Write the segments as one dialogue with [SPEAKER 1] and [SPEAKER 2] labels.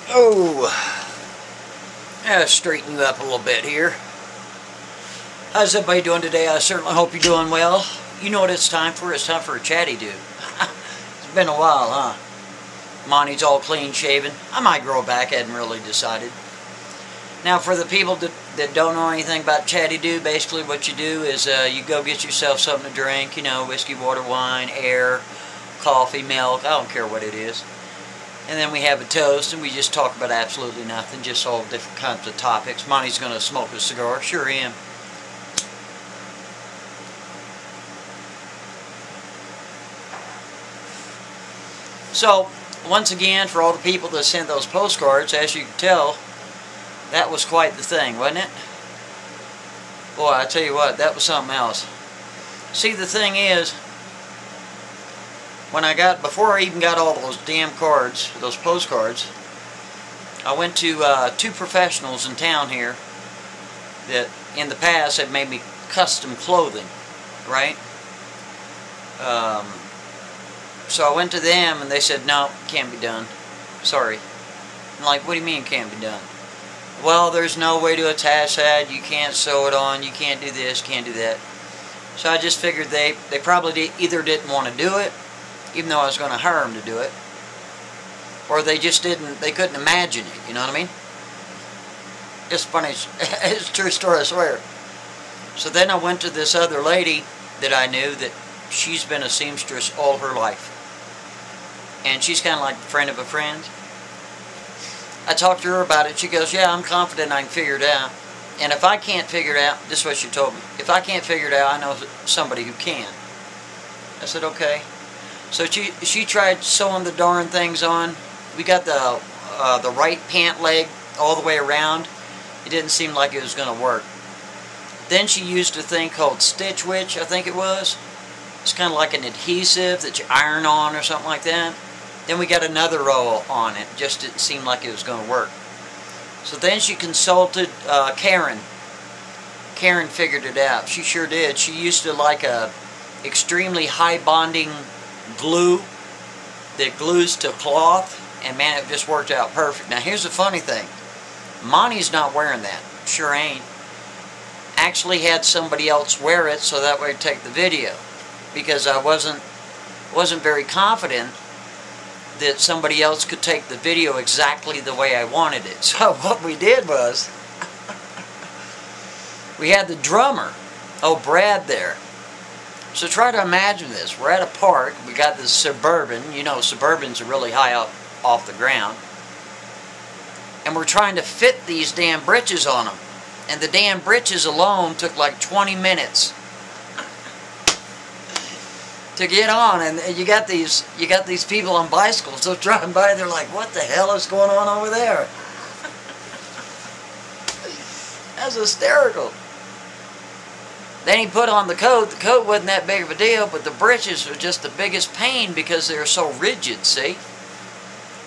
[SPEAKER 1] Oh, yeah, straighten you up a little bit here. How's everybody doing today? I certainly hope you're doing well. You know what it's time for? It's time for a chatty dude. It's been a while, huh? Monty's all clean shaven. I might grow back, I hadn't really decided. Now, for the people that don't know anything about chatty dude, basically what you do is you go get yourself something to drink, you know, whiskey, water, wine, air, coffee, milk, I don't care what it is. And then we have a toast, and we just talk about absolutely nothing, just all different kinds of topics. Monty's going to smoke a cigar. Sure am. So, once again, for all the people that sent those postcards, as you can tell, that was quite the thing, wasn't it? Boy, I tell you what, that was something else. See, the thing is, before I even got all those damn cards, those postcards, I went to two professionals in town here that in the past had made me custom clothing, right? So I went to them and they said, no, can't be done. Sorry. I'm like, what do you mean can't be done? Well, there's no way to attach that. You can't sew it on. You can't do this, can't do that. So I just figured they probably either didn't want to do it, even though I was going to hire them to do it, or they just didn't, they couldn't imagine it, you know what I mean? It's funny, it's a true story, I swear. So then I went to this other lady that I knew that she's been a seamstress all her life. And she's kind of like a friend of a friend. I talked to her about it. She goes, yeah, I'm confident I can figure it out. And if I can't figure it out, this is what she told me. If I can't figure it out, I know somebody who can. I said, okay. So she tried sewing the darn things on. We got the right pant leg all the way around. It didn't seem like it was going to work. Then she used a thing called Stitch Witch, I think it was. It's kind of like an adhesive that you iron on or something like that. Then we got another row on it. Just didn't seem like it was going to work. So then she consulted Karen. Karen figured it out. She sure did. She used to like a extremely high bonding glue that glues to cloth, and man, it just worked out perfect. Now here's the funny thing. Monty's not wearing that. Sure ain't. Actually had somebody else wear it so that way I'd take the video, because I wasn't very confident that somebody else could take the video exactly the way I wanted it. So what we did was we had the drummer, Brad, there. So try to imagine this. We're at a park. We got this Suburban. You know, Suburbans are really high up off the ground. And we're trying to fit these damn britches on them. And the damn britches alone took like 20 minutes to get on. And you got these people on bicycles. They're driving by. They're like, what the hell is going on over there? That's hysterical. Then he put on the coat. The coat wasn't that big of a deal, but the breeches were just the biggest pain because they were so rigid, see?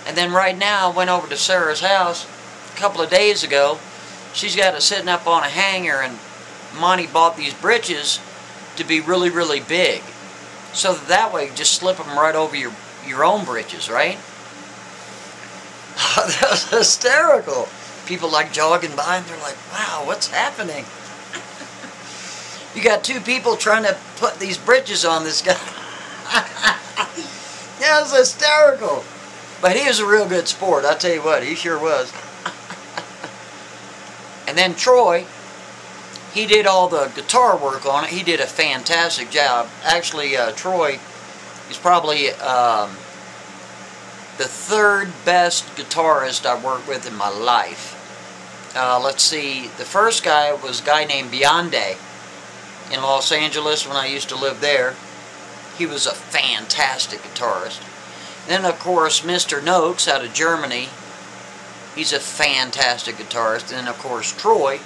[SPEAKER 1] And then right now, I went over to Sarah's house a couple of days ago. She's got it sitting up on a hanger, and Monty bought these breeches to be really, really big. So that way, you just slip them right over your own breeches, right? That was hysterical. People like jogging by, and they're like, wow, what's happening? You got two people trying to put these britches on this guy. Yeah, it was hysterical. But he was a real good sport, I tell you what, he sure was. And then Troy, he did all the guitar work on it. He did a fantastic job. Actually, Troy is probably the third best guitarist I worked with in my life. Let's see, the first guy was a guy named Beyonde in Los Angeles when I used to live there. He was a fantastic guitarist. Then, of course, Mr. Noakes out of Germany. He's a fantastic guitarist. And, of course, Troy,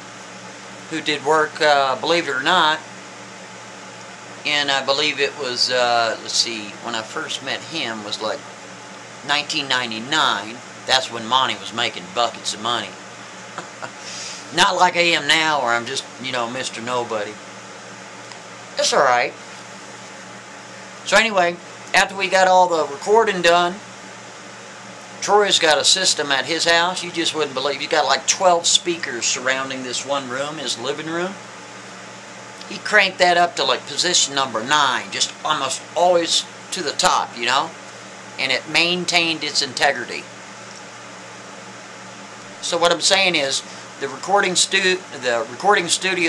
[SPEAKER 1] who did work, believe it or not, and I believe it was, let's see, when I first met him was like 1999. That's when Monty was making buckets of money. Not like I am now, where I'm just, you know, Mr. Nobody. It's alright. So anyway, after we got all the recording done, Troy's got a system at his house you just wouldn't believe. He's got like 12 speakers surrounding this one room, his living room. He cranked that up to like position number 9, just almost always to the top, you know, and it maintained its integrity. So what I'm saying is, the recording studio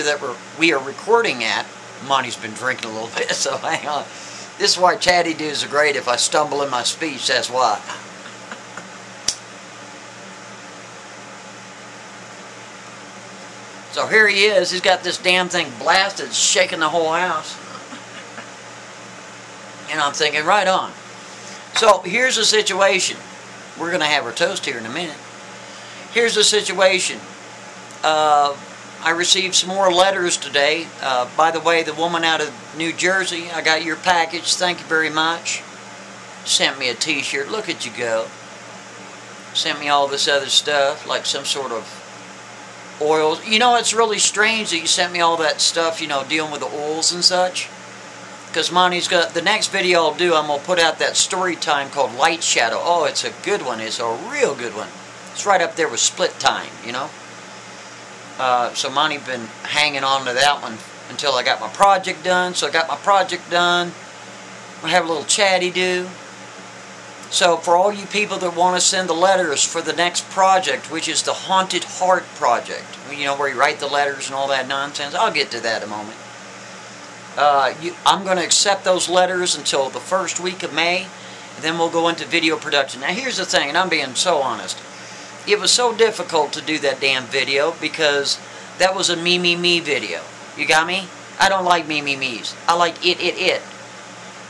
[SPEAKER 1] that we are recording at, Monty's been drinking a little bit, so hang on. This is why Chatty dudes are great. If I stumble in my speech, that's why. So here he is. He's got this damn thing blasted, shaking the whole house. And I'm thinking, right on. So here's the situation. We're going to have our toast here in a minute. Here's the situation. I received some more letters today. By the way, the woman out of New Jersey, I got your package. Thank you very much. Sent me a t-shirt. Look at you go. Sent me all this other stuff, like some sort of oils. You know, it's really strange that you sent me all that stuff, you know, dealing with the oils and such. Because Monty's got, the next video I'll do, I'm going to put out that story time called Light Shadow. Oh, it's a good one. It's a real good one. It's right up there with Split Time, you know. So Monty's been hanging on to that one until I got my project done. So I got my project done. I have a little chatty do. So for all you people that want to send the letters for the next project, which is the Haunted Heart project, you know, where you write the letters and all that nonsense, I'll get to that in a moment. I'm going to accept those letters until the first week of May, and then we'll go into video production. Now here's the thing, and I'm being so honest. It was so difficult to do that damn video because that was a me video. You got me? I don't like me's. I like it.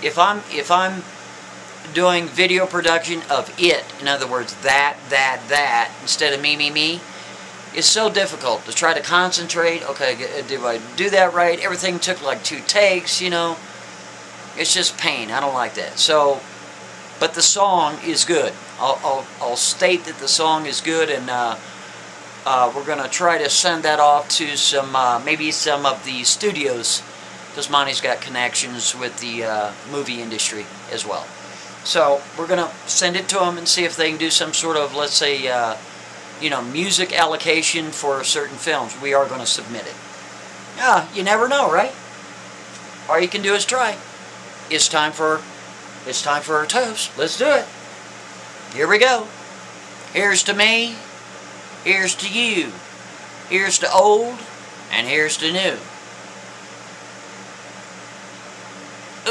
[SPEAKER 1] If I'm doing video production of it, in other words, that, instead of me, it's so difficult to try to concentrate. Okay, do I do that right? Everything took like 2 takes, you know. It's just pain. I don't like that. So, but the song is good. I'll state that the song is good, and we're going to try to send that off to some, maybe some of the studios, because Monty's got connections with the movie industry as well. So we're going to send it to them and see if they can do some sort of, let's say, you know, music allocation for certain films. We are going to submit it. Yeah, you never know, right? All you can do is try. It's time for our toast. Let's do it. Here we go. Here's to me. Here's to you. Here's to old. And here's to new.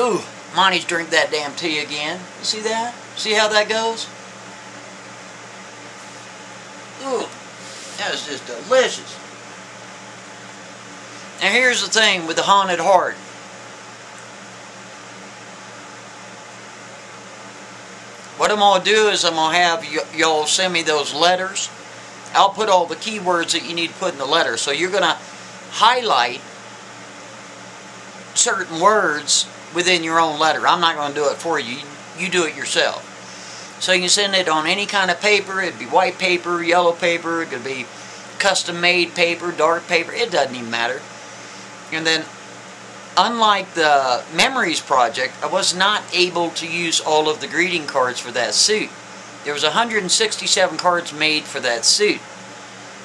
[SPEAKER 1] Ooh, Monty's drink that damn tea again. You see that? See how that goes? Ooh, that is just delicious. Now here's the thing with the Haunted Heart. What I'm going to do is I'm going to have y'all send me those letters. I'll put all the keywords that you need to put in the letter. So you're going to highlight certain words within your own letter. I'm not going to do it for you. You do it yourself. So you can send it on any kind of paper. It'd be white paper, yellow paper. It could be custom-made paper, dark paper. It doesn't even matter. And then, unlike the Memories project, I was not able to use all of the greeting cards for that suit. There was 167 cards made for that suit.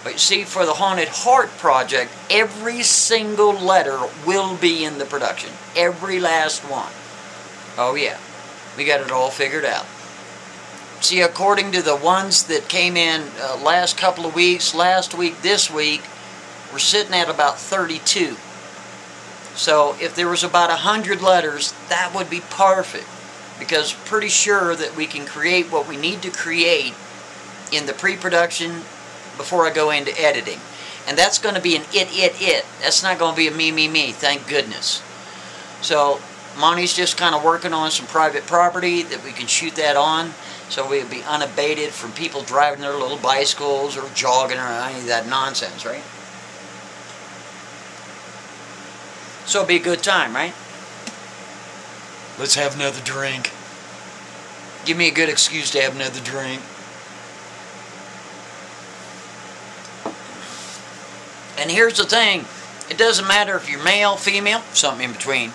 [SPEAKER 1] But you see, for the Haunted Heart project, every single letter will be in the production. Every last one. Oh yeah. We got it all figured out. See, according to the ones that came in last couple of weeks, last week, this week, we're sitting at about 32. So if there was about 100 letters, that would be perfect. Because pretty sure that we can create what we need to create in the pre-production before I go into editing. And that's going to be an it. That's not going to be a me, thank goodness. So Monty's just kind of working on some private property that we can shoot that on. So we'll be unabated from people driving their little bicycles or jogging or any of that nonsense, right? So it'll be a good time, right? Let's have another drink. Give me a good excuse to have another drink. And here's the thing. It doesn't matter if you're male, female, something in between.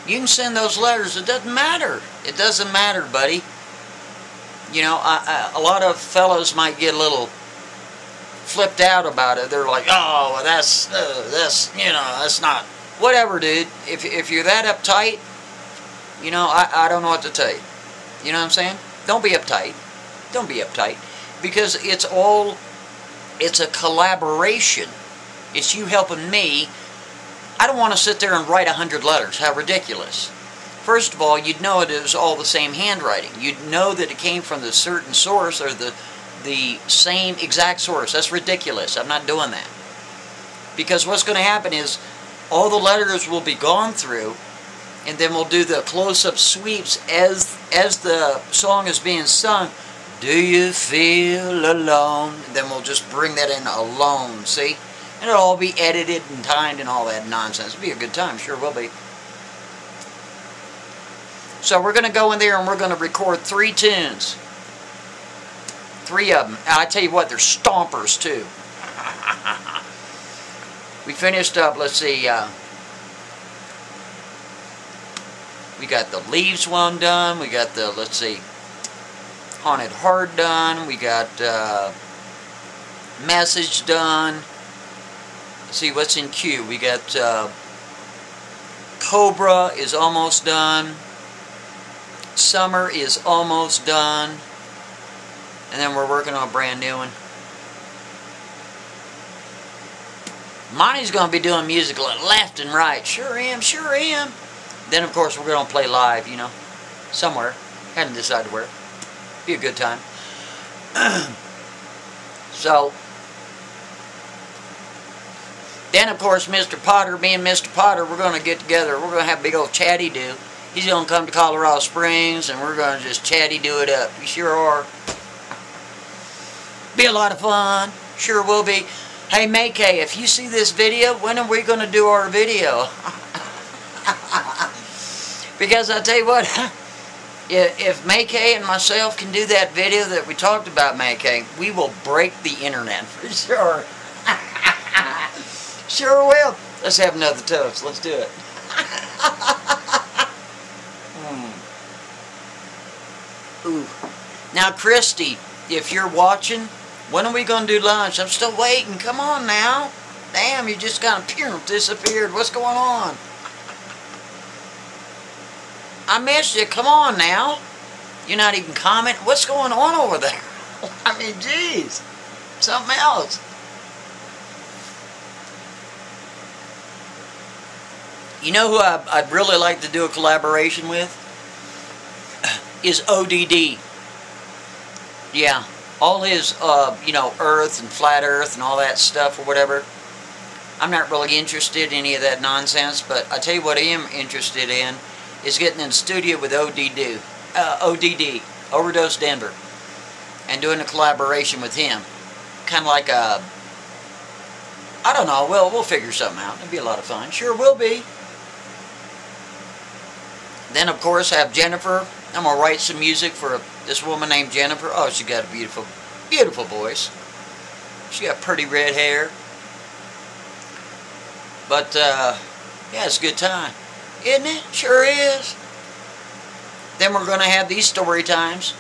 [SPEAKER 1] You can send those letters. It doesn't matter. It doesn't matter, buddy. You know, a lot of fellows might get a little flipped out about it. They're like, oh, well, that's, you know, that's not, whatever, dude. If you're that uptight, you know, I don't know what to tell you. You know what I'm saying? Don't be uptight. Don't be uptight. Because it's a collaboration. It's you helping me. I don't want to sit there and write 100 letters. How ridiculous. First of all, you'd know it is all the same handwriting. You'd know that it came from the certain source or the same exact source. That's ridiculous. I'm not doing that. Because what's going to happen is all the letters will be gone through, and then we'll do the close-up sweeps as the song is being sung. Do you feel alone? And then we'll just bring that in alone, see? And it'll all be edited and timed and all that nonsense. It'll be a good time, sure will be. So we're going to go in there and we're going to record 3 tunes. 3 of them. I tell you what, they're stompers too. We finished up, let's see, we got the Leaves one done. We got the, let's see, Haunted Heart done. We got Message done. Let's see what's in queue. We got Cobra is almost done. Summer is almost done. And then we're working on a brand new one. Monty's going to be doing music left and right. Sure am, sure am. Then, of course, we're going to play live, you know, somewhere. Hadn't decided where. Be a good time. So, then, of course, Mr. Potter, me and Mr. Potter, we're going to get together. We're going to have a big old Chatty do. He's going to come to Colorado Springs, and we're going to just Chatty do it up. We sure are. Be a lot of fun. Sure will be. Hey, Maykay, if you see this video, when are we going to do our video? Because I tell you what, if Maykay and myself can do that video that we talked about, Maykay, we will break the internet for sure. Sure will. Let's have another toast. Let's do it. Ooh. Now, Christy, if you're watching, when are we going to do lunch? I'm still waiting. Come on now. Damn, you just kind of disappeared. What's going on? I missed you. Come on now. You're not even commenting. What's going on over there? I mean, geez. Something else. You know who I'd really like to do a collaboration with? Is ODD. Yeah. All his, you know, Earth and Flat Earth and all that stuff or whatever. I'm not really interested in any of that nonsense, but I tell you what I am interested in is getting in the studio with ODD, Overdose Denver, and doing a collaboration with him. Kind of like a, I don't know, we'll figure something out. It'll be a lot of fun. Sure will be. Then, of course, I have Jennifer. I'm going to write some music for this woman named Jennifer. Oh, she got a beautiful, beautiful voice. She got pretty red hair. But, yeah, it's a good time. Isn't it? Sure is. Then we're going to have these story times.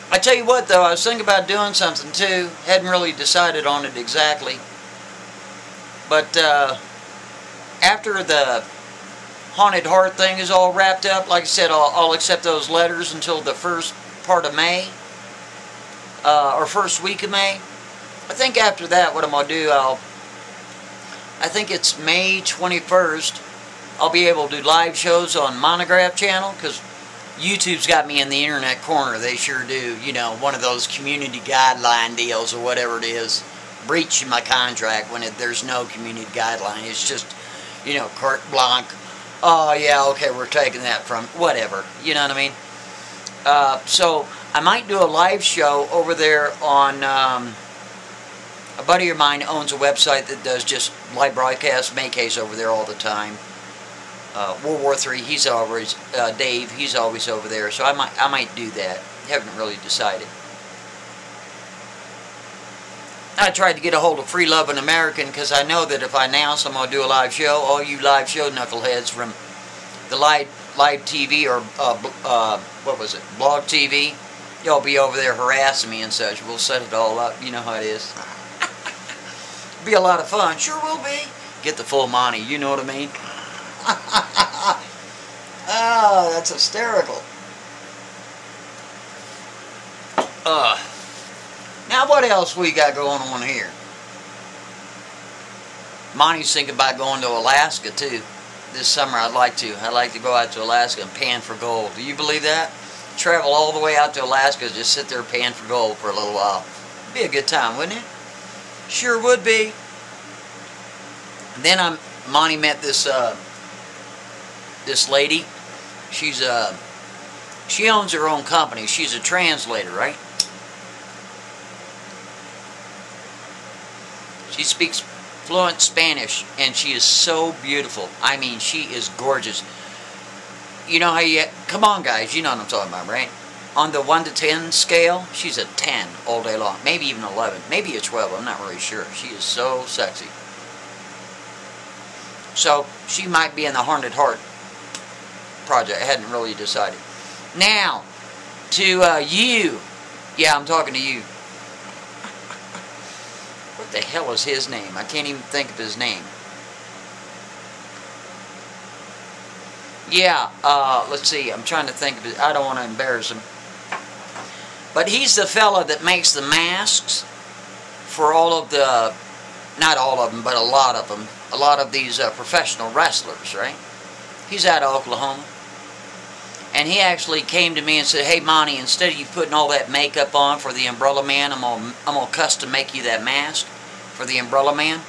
[SPEAKER 1] I tell you what, though, I was thinking about doing something, too. Hadn't really decided on it exactly. But, after the Haunted Heart thing is all wrapped up, like I said, I'll accept those letters until the first part of May. Or first week of May. I think after that, what I'm going to do, I think it's May 21st. I'll be able to do live shows on Monograph channel, because YouTube's got me in the internet corner. They sure do. You know, one of those community guideline deals or whatever it is. Breaching my contract when there's no community guideline. It's just, you know, carte blanche. Oh, yeah, okay, we're taking that from whatever. You know what I mean? So, I might do a live show over there on, a buddy of mine owns a website that does just live broadcasts. Maykay's over there all the time. World War III, he's always, Dave, he's always over there. So I might do that. Haven't really decided. I tried to get a hold of Free Lovin' American because I know that if I announce I'm going to do a live show, all you live show knuckleheads from the live TV or, what was it, Blog TV, Y'all be over there harassing me and such. We'll set it all up. You know how it is. Be a lot of fun. Sure will be. Get the full Monty. You know what I mean? Oh, that's hysterical. Now what else we got going on here? Monty's thinking about going to Alaska too. This summer I'd like to. I'd like to go out to Alaska and pan for gold. Do you believe that? Travel all the way out to Alaska, just sit there pan for gold for a little while. It'd be a good time, wouldn't it? Sure would be. And then Monty met this this lady. She owns her own company. She's a translator, right? She speaks fluent Spanish, and she is so beautiful. I mean, she is gorgeous. You know how you... Come on, guys. You know what I'm talking about, right? On the 1 to 10 scale, she's a 10 all day long. Maybe even 11. Maybe a 12. I'm not really sure. She is so sexy. So, she might be in the Haunted Heart project. I hadn't really decided. Now, to you. Yeah, I'm talking to you. What the hell is his name? I can't even think of his name. Yeah, let's see. I'm trying to think of it. I don't want to embarrass him. But he's the fella that makes the masks for all of the, not all of them, but a lot of them. A lot of these professional wrestlers, right? He's out of Oklahoma. And he actually came to me and said, hey, Monty, instead of you putting all that makeup on for the Umbrella Man, I'm gonna custom make you that mask for the Umbrella Man.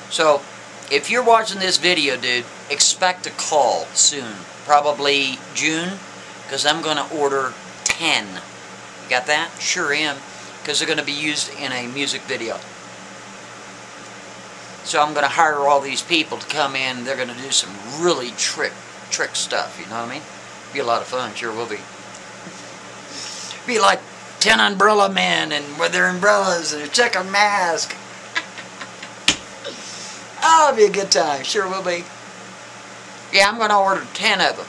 [SPEAKER 1] So, if you're watching this video, dude, expect a call soon. Probably June, because I'm going to order 10. You got that? Sure am. Because they're going to be used in a music video. So I'm going to hire all these people to come in. They're going to do some really trick stuff, you know what I mean? Be a lot of fun, sure will be. Be like 10 umbrella men and with their umbrellas and a chicken mask. Oh, it'll be a good time, sure will be. Yeah, I'm going to order 10 of them.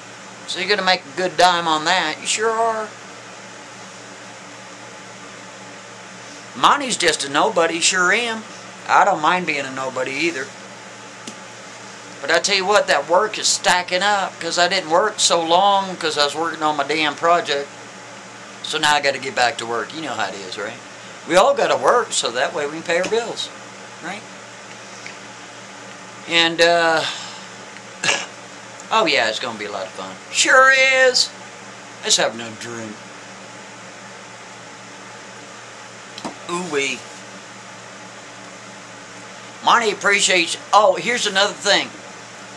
[SPEAKER 1] So you're going to make a good dime on that. You sure are. Monty's just a nobody, sure am. I don't mind being a nobody either. But I tell you what, that work is stacking up because I didn't work so long because I was working on my damn project. So now I got to get back to work. You know how it is, right? We all got to work so that way we can pay our bills, right? And, oh yeah, it's going to be a lot of fun. Sure is. Let's have another drink. Ooh-wee. Monty appreciates... Oh, here's another thing.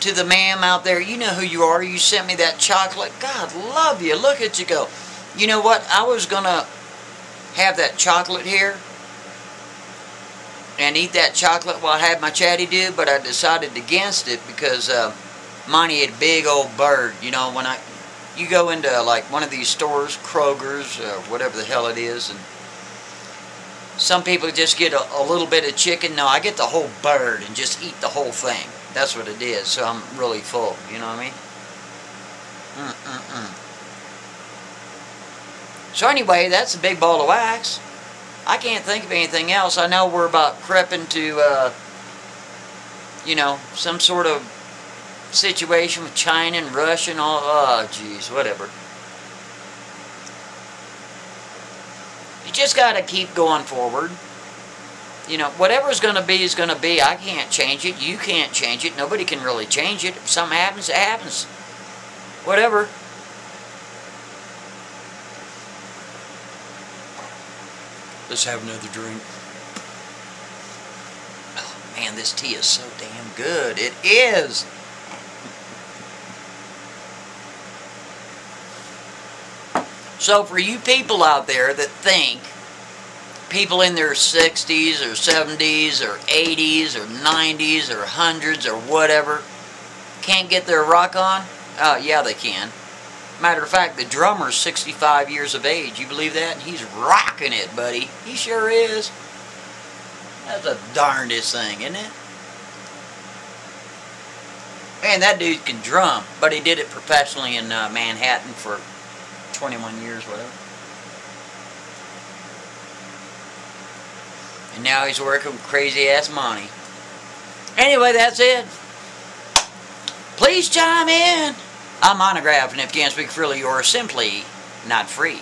[SPEAKER 1] To the ma'am out there, you know who you are. You sent me that chocolate. God love you. Look at you go. You know what? I was going to have that chocolate here and eat that chocolate while I had my Chatty do, but I decided against it because Monty had a big old bird. You know, when you go into like one of these stores, Kroger's, whatever the hell it is, and some people just get a little bit of chicken. No, I get the whole bird and just eat the whole thing. That's what it is, so I'm really full, you know what I mean? So anyway, that's a big ball of wax. I can't think of anything else. I know we're about creeping to, you know, some sort of situation with China and Russia and all. Oh, geez, whatever. You just got to keep going forward. You know, whatever's going to be is going to be. I can't change it. You can't change it. Nobody can really change it. If something happens, it happens. Whatever. Let's have another drink. Oh, man, this tea is so damn good. It is. So for you people out there that think people in their 60s or 70s or 80s or 90s or 100s or whatever can't get their rock on? Yeah, they can. Matter of fact, the drummer's 65 years of age. You believe that? And he's rocking it, buddy. He sure is. That's the darndest thing, isn't it? Man, that dude can drum, but he did it professionally in Manhattan for 21 years, whatever. And now he's working with crazy ass money. Anyway, that's it. Please chime in. I'm Monograph, and if you can't speak freely, you're simply not free.